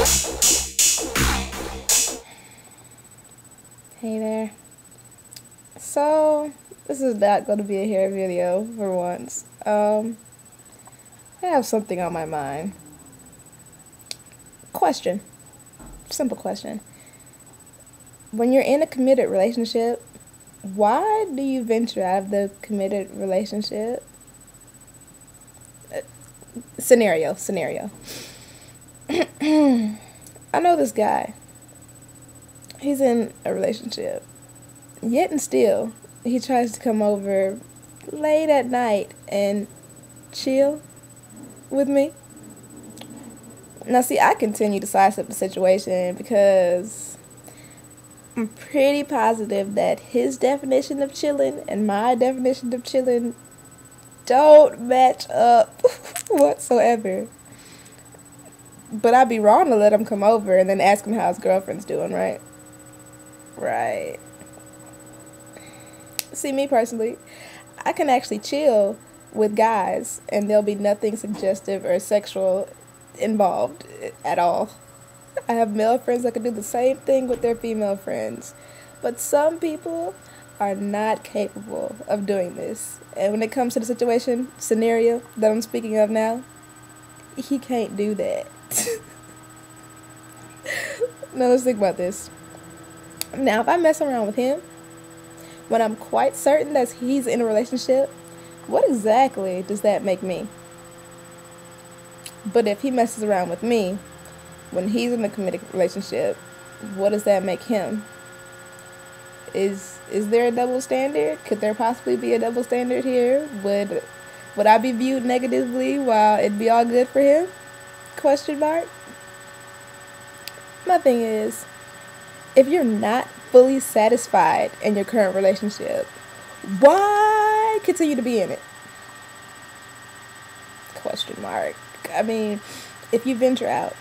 Hey there. So, this is not going to be a hair video for once. I have something on my mind. Question. Simple question. When you're in a committed relationship, why do you venture out of the committed relationship? Scenario. I know this guy. He's in a relationship. Yet and still, he tries to come over late at night and chill with me. Now, see, I continue to size up the situation because I'm pretty positive that his definition of chilling and my definition of chilling don't match up whatsoever. But I'd be wrong to let him come over and then ask him how his girlfriend's doing, right? Right. See, me personally, I can actually chill with guys and there'll be nothing suggestive or sexual involved at all. I have male friends that can do the same thing with their female friends. But some people are not capable of doing this. And when it comes to the scenario that I'm speaking of now, he can't do that. Now let's think about this. Now, if I mess around with him, when I'm quite certain that he's in a relationship, what exactly does that make me? But if he messes around with me, when he's in a committed relationship, what does that make him? Is there a double standard? Could there possibly be a double standard here? Would I be viewed negatively while it'd be all good for him? Question mark. My thing is, if you're not fully satisfied in your current relationship, why continue to be in it? Question mark. I mean, if you venture out,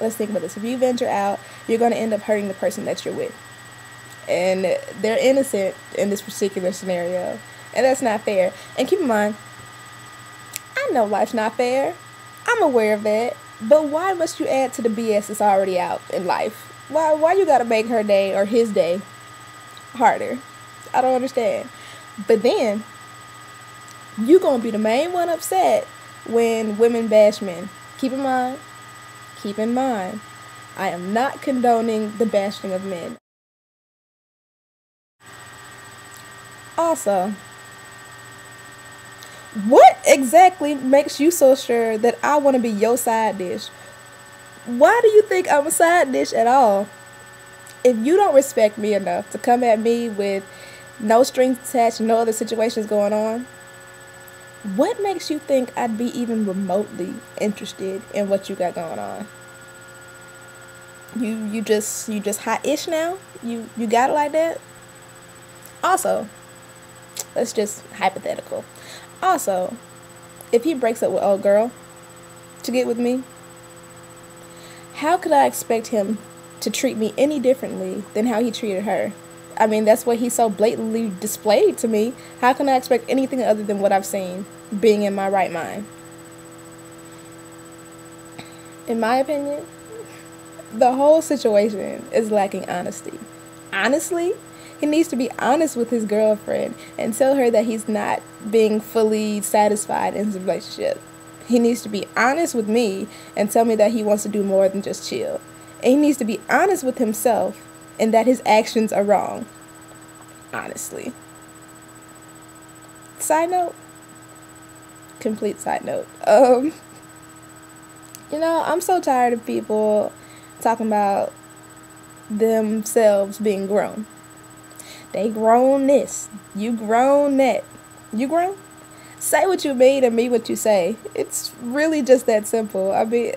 let's think about this. If you venture out, you're going to end up hurting the person that you're with. And they're innocent in this particular scenario. And that's not fair. And keep in mind, I know life's not fair. I'm aware of that. But why must you add to the BS that's already out in life? Why you gotta make her day or his day harder? I don't understand. But then, you gonna be the main one upset when women bash men. Keep in mind, I am not condoning the bashing of men. Also, what exactly makes you so sure that I want to be your side dish? Why do you think I'm a side dish at all? If you don't respect me enough to come at me with no strings attached, no other situations going on, what makes you think I'd be even remotely interested in what you got going on? You just hot-ish now? You got it like that? Also, let's just hypothetical. Also, if he breaks up with old girl to get with me, how could I expect him to treat me any differently than how he treated her? I mean, that's what he so blatantly displayed to me. How can I expect anything other than what I've seen, being in my right mind? In my opinion, the whole situation is lacking honesty. Honestly, he needs to be honest with his girlfriend and tell her that he's not being fully satisfied in his relationship. He needs to be honest with me and tell me that he wants to do more than just chill. And he needs to be honest with himself and that his actions are wrong. Honestly. Side note. Complete side note. I'm so tired of people talking about themselves being grown. They grown this. You grown that. You grown? Say what you mean and mean what you say. It's really just that simple. I mean,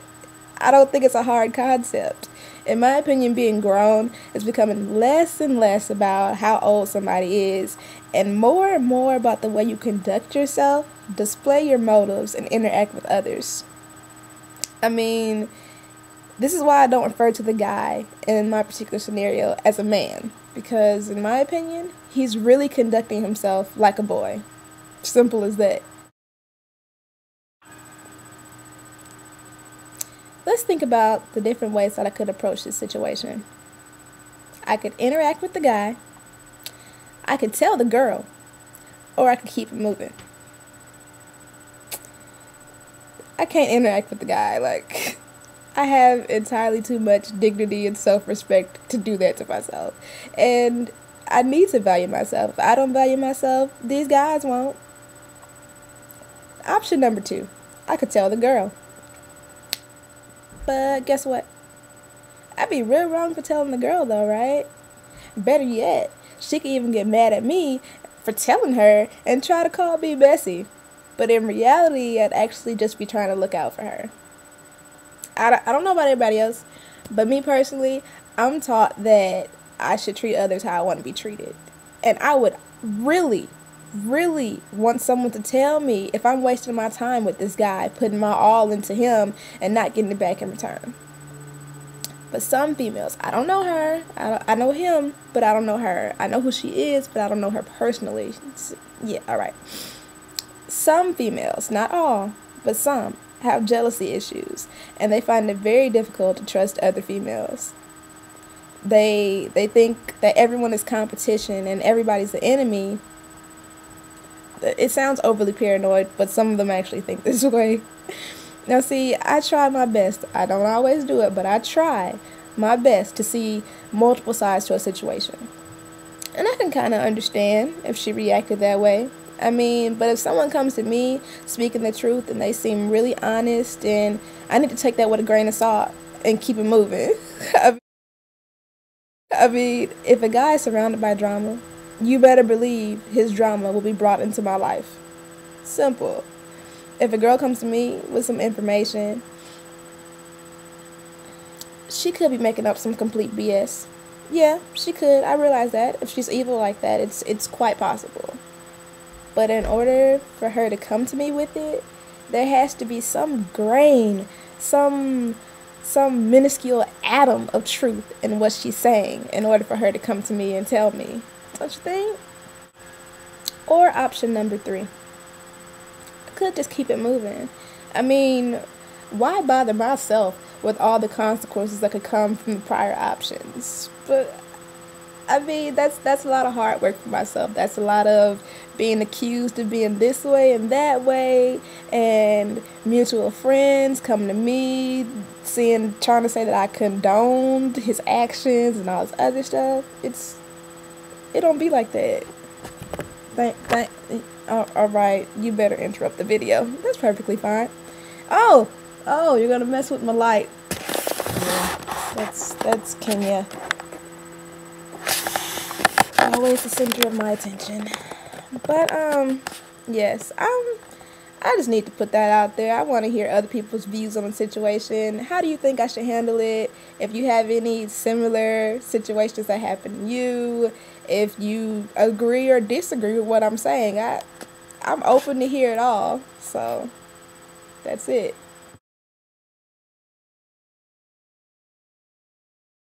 I don't think it's a hard concept. In my opinion, being grown is becoming less and less about how old somebody is and more about the way you conduct yourself, display your motives, and interact with others. I mean, this is why I don't refer to the guy in my particular scenario as a man. Because, in my opinion, he's really conducting himself like a boy. Simple as that. let's think about the different ways that I could approach this situation. I could interact with the guy, I could tell the girl, or I could keep it moving. I can't interact with the guy. Like, I have entirely too much dignity and self-respect to do that to myself. And I need to value myself. If I don't value myself, these guys won't. Option number 2, I could tell the girl. But guess what? I'd be real wrong for telling the girl though, right? Better yet, she could even get mad at me for telling her and try to call me messy. But in reality, I'd actually just be trying to look out for her. I don't know about everybody else, but me personally, I'm taught that I should treat others how I want to be treated. And I would really, really want someone to tell me if I'm wasting my time with this guy, putting my all into him and not getting it back in return. But some females, I don't know her, I know him, but I don't know her. I know who she is, but I don't know her personally. Yeah, alright. Some females, not all, but some, have jealousy issues, and they find it very difficult to trust other females. They think that everyone is competition and everybody's the enemy. It sounds overly paranoid, but some of them actually think this way. Now see, I try my best. I don't always do it, but I try my best to see multiple sides to a situation. And I can kind of understand if she reacted that way. I mean, but if someone comes to me speaking the truth and they seem really honest, and I need to take that with a grain of salt and keep it moving. I mean, if a guy is surrounded by drama, you better believe his drama will be brought into my life. Simple. If a girl comes to me with some information, she could be making up some complete BS. Yeah, she could. I realize that. If she's evil like that, it's quite possible. But in order for her to come to me with it, there has to be some grain, some minuscule atom of truth in what she's saying in order for her to come to me and tell me. Don't you think? Or option number 3. I could just keep it moving. I mean, why bother myself with all the consequences that could come from the prior options? But I mean, that's a lot of hard work for myself. That's a lot of being accused of being this way and that way, and mutual friends coming to me, trying to say that I condoned his actions and all this other stuff. It don't be like that. All right, you better interrupt the video. That's perfectly fine. Oh, you're gonna mess with my light. Yeah, that's Kenya. Always the center of my attention. But yes, I just need to put that out there. I want to hear other people's views on the situation. How do you think I should handle it? If you have any similar situations that happen to you, if you agree or disagree with what I'm saying, I'm open to hear it all. So that's it.